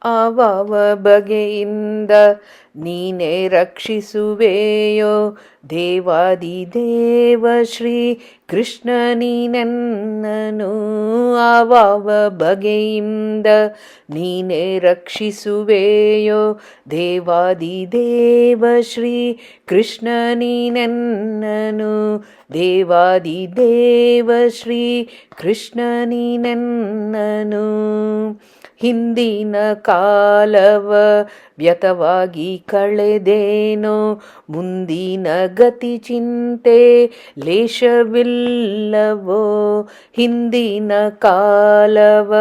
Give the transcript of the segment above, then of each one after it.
ಆವಾವ ಬಗೆಯಿಂದ ನೀನೇ ರಕ್ಷಿಸುವೆಯೋ ದೇವಾದಿದೇವ ಶ್ರೀ ಕೃಷ್ಣ ನೀನನ್ನನು. ಆವಾವ ಬಗೆಯಿಂದ ನೀನೇ ರಕ್ಷಿಸುವೆಯೋ ದೇವಾದಿದೇವ ಶ್ರೀ ಕೃಷ್ಣ ನೀನನ್ನನು. ದೇವಾದಿದೇವ ಶ್ರೀ ಕೃಷ್ಣ ನೀನನ್ನನು. ಹಿಂದಿನ ಕಾಲವ ವ್ಯತವಾಗಿ ಕಳೆದೇನೋ, ಮುಂದಿನ ಗತಿ ಚಿಂತೆ ಲೇಷವಿಲ್ಲವೋ. ಹಿಂದಿನ ಕಾಲವ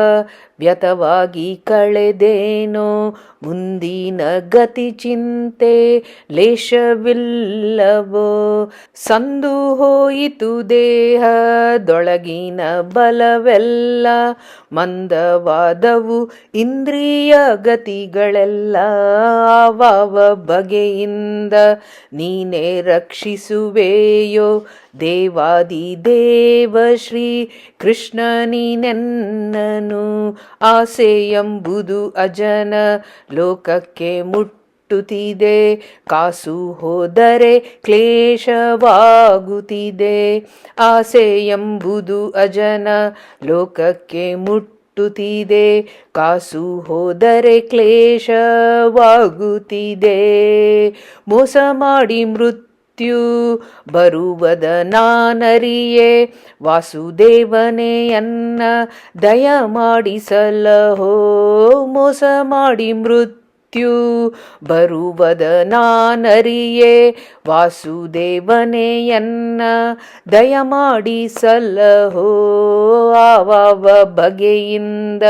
ವ್ಯತವಾಗಿ ಕಳೆದೇನೋ, ಮುಂದಿನ ಗತಿ ಚಿಂತೆ ಲೇಷವಿಲ್ಲವೋ. ಸಂದು ಹೋಯಿತು ದೇಹದೊಳಗಿನ ಬಲವೆಲ್ಲ, ಮಂದವಾದವು ಇಂದ್ರಿಯ ಗತಿಗಳೆಲ್ಲ. ಆವಾವ ಬಗೆಯಿಂದ ನೀನೇ ರಕ್ಷಿಸುವೆಯೋ ದೇವಾದಿದೇವ ಶ್ರೀ ಕೃಷ್ಣ ನೀನನ್ನನು. ಆಸೆ ಎಂಬುದು ಅಜನ ಲೋಕಕ್ಕೆ ಮುಟ್ಟುತ್ತಿದೆ, ಕಾಸು ಹೋದರೆ ಕ್ಲೇಶವಾಗುತ್ತಿದೆ. ಆಸೆ ಎಂಬುದು ಅಜನ ಲೋಕಕ್ಕೆ ಮುಟ್ಟುತ್ತಿದೆ, ಕಾಸು ಹೋದರೆ ಕ್ಲೇಶವಾಗುತ್ತಿದೆ. ಮೋಸ ಮಾಡಿ ಮೃತ್ಯು ಬರುವದ ನಾನರಿಯೇ, ವಾಸುದೇವನೇ ಅನ್ನ ದಯ ಮಾಡಿಸಲಹೋ. ಮೋಸ ಮಾಡಿ ಮೃತ್ಯು ಬರುವದ ನಾನರಿಯೇ, ವಾಸುದೇವನೇ ಅನ್ನ ದಯ ಮಾಡಿಸಲಹೋ. ಆವಾವ ಬಗೆಯಿಂದ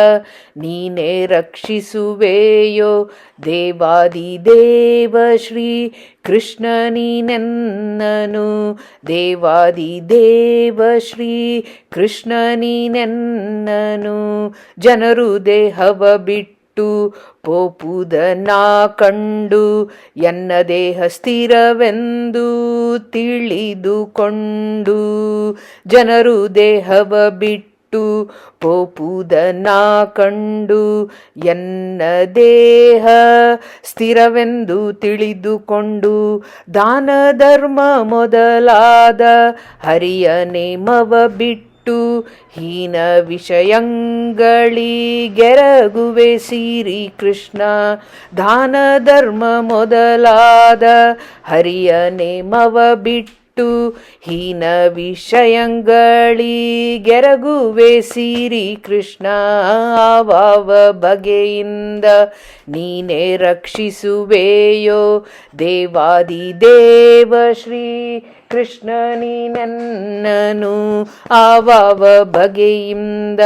ನೀನೇ ರಕ್ಷಿಸುವೆಯೋ ದೇವಾದಿದೇವ ಶ್ರೀ ಕೃಷ್ಣ ನೀನನ್ನನು. ದೇವಾದಿದೇವ ಶ್ರೀ ಕೃಷ್ಣ ನೀನನ್ನನು. ಜನರು ದೇಹವ ಬಿಟ್ಟು ಪೋಪುದನ ಕಂಡು, ಎನ್ನ ದೇಹ ಸ್ಥಿರವೆಂದು ತಿಳಿದುಕೊಂಡು. ಜನರು ದೇಹವ ಬಿಟ್ಟು ಪೋಪುದನ ಕಂಡು, ಎನ್ನ ದೇಹ ಸ್ಥಿರವೆಂದು ತಿಳಿದುಕೊಂಡು. ದಾನ ಧರ್ಮ ಮೊದಲಾದ ಹರಿಯ ನೇಮವ ಬಿಟ್ಟು, ಹೀನ ವಿಷಯಗಳಿಗೆರಗುವೆ ಶ್ರೀ ಕೃಷ್ಣ. ದಾನ ಧರ್ಮ ಮೊದಲಾದ ಹರಿಯ ನೇಮವ ಬಿಟ್ಟು, ಹೀನ ವಿಷಯಗಳಿಗೆರಗುವೆ ಶ್ರೀ ಕೃಷ್ಣ. ಆವಾವ ಬಗೆಯಿಂದ ನೀನೇ ರಕ್ಷಿಸುವೆಯೋ ದೇವಾದಿದೇವ ಶ್ರೀ ಕೃಷ್ಣ ನೀನನ್ನನು. ಆವಾವ ಬಗೆಯಿಂದ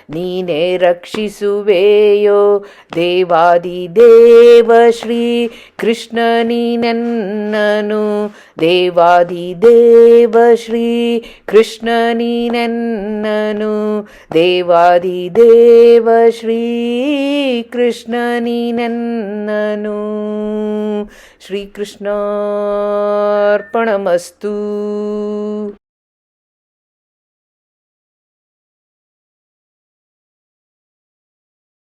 ನೀನೇ ರಕ್ಷಿಸುವೆಯೋ ದೇವಾದಿದೇವ ಶ್ರೀ ಕೃಷ್ಣ ನೀನನ್ನನು. ದೇವಾದಿದೇವ ಶ್ರೀ ಕೃಷ್ಣ ನೀನನ್ನನು. ದೇವಾದಿದೇವ ಶ್ರೀ ಕೃಷ್ಣ ನೀನನ್ನನು. ಶ್ರೀಕೃಷ್ಣಾರ್ಪಣಮಸ್ತು.